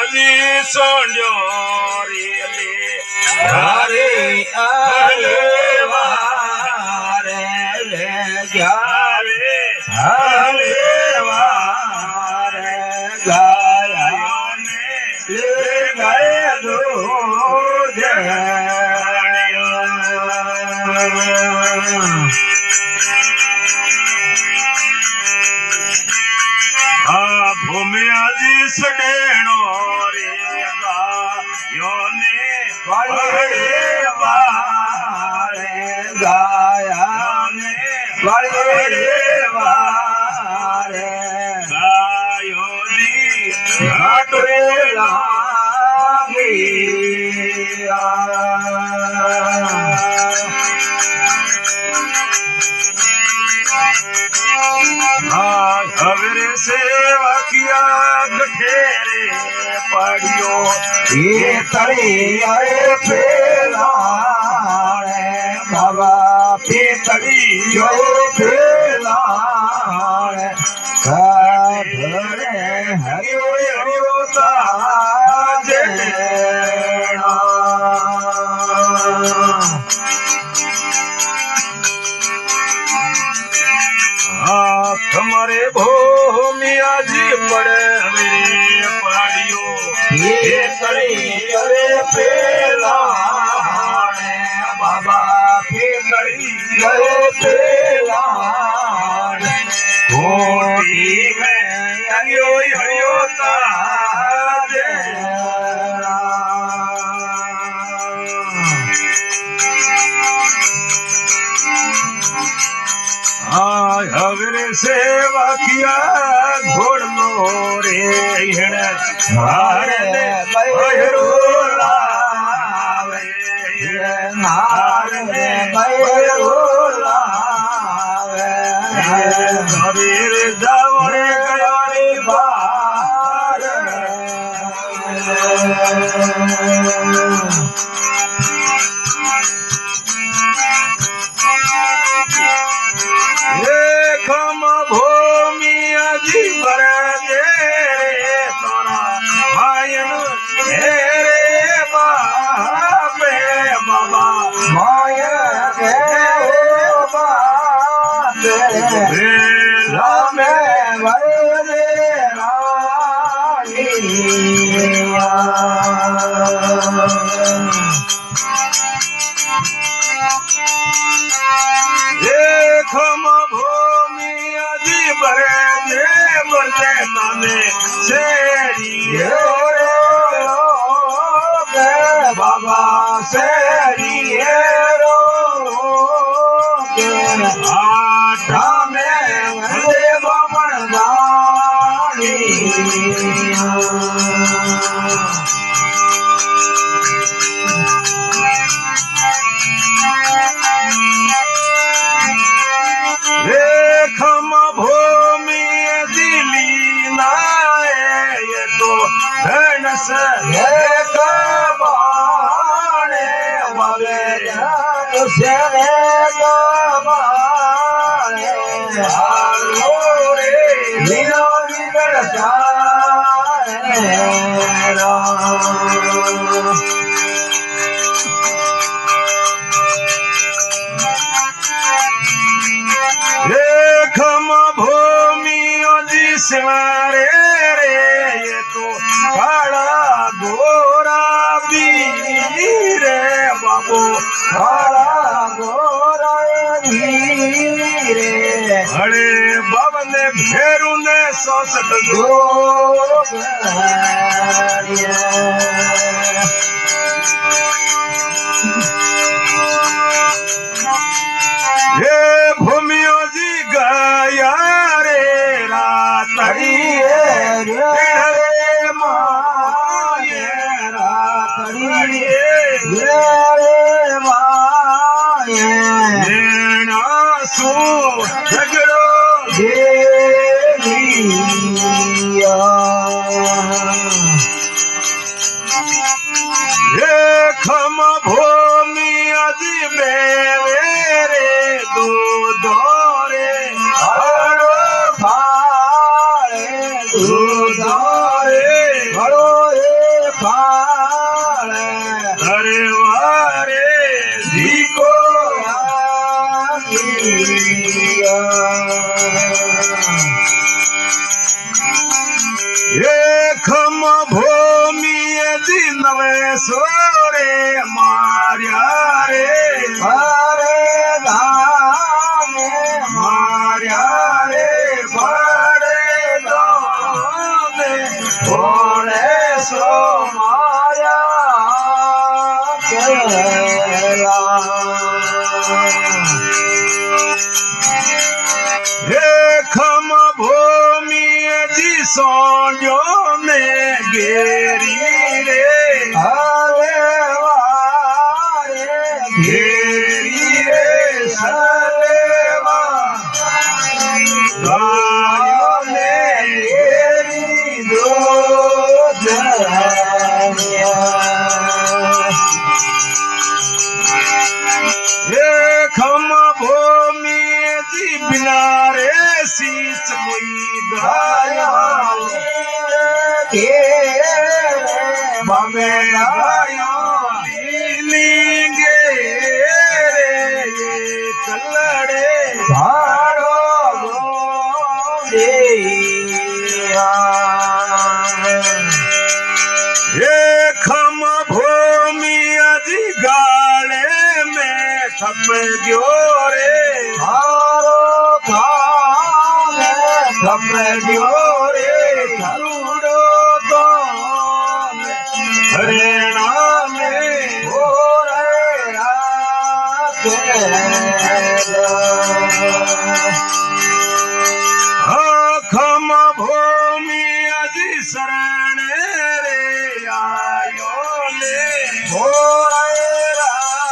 ભૂમિયાજી સોંડ્યો રે હરે આલે વારે લે ગારે હરે વારે ગાયા લે ગાય દૂધ આ ભૂમિયાજી સડેણો રે ગાયોને વારે વારે ગાયા વારે વારે ગાયોની ઘાટે લાગી હવેરે સેવા કિયા ગઠેરે પાડ્યો ये तड़ियाए पेलाणे बाबा पे तड़ियाए पेलाणे घरे हरियो हरियो ताजे તમારે ભૂમિયાજી પડે હવેરે પાડ્યો ये तड़ियाए पेलाणे बाबा पे तड़ियाए पेलाणे कोटी में हरियो हरियो ताजे हवेरे सेवा किया घोड़नो रे हारे भैरो लावे हारे भैरो लावे हवीर जावड़े गयारी बार खम भूमियाजी बरे तोरा मायन हेरे बापे बाबा माया के बाते भेला में वरे रानिया खम भूमियाजी बरे मरते ताने शेरी बाबा शेरी रो आठा में बमन बाणी खम भूमि दिली नाए ये तो धनस बाणे बाबे से बाणे हालो रे लीला विगड़ सारे खम भूमि जिसवारे रे ये तो काला गोरा रे बाबू काला गोरा रे अरे बाबा ने भेरू ने 64 दो हे भूमियो जी गया रे रातड़ी रे माये रातड़ी रे माये नेना सू झगड़ो देलिया हे खम भूमि अजी बेरे दूध रे हरो भारे दूध रे हरो रे ખમ ભૂમિ નવે સોરે માર્યા રે હરે ધામે માર્યા રે પડે દામે ભોળે સો માર્યા કેલા ખમ ભૂમિ સોજો ને ઘેરી રે હરે વારે ઘેરી રે સલેવા ગાયો ને ઘેરી દો ખમ ભૂમિ બિના રે સીચ કોઈ ગાયા બમે ગાયા લીંગે રે કલડે ભાડો ખમ ભૂમિ અજી ગાળે મેં થપ ગયો રે હારો ખાને થપ ગયો રે કરુડો તો હરેણા મેં ખમ ભૂમિ અજી શરણ રે આયો લે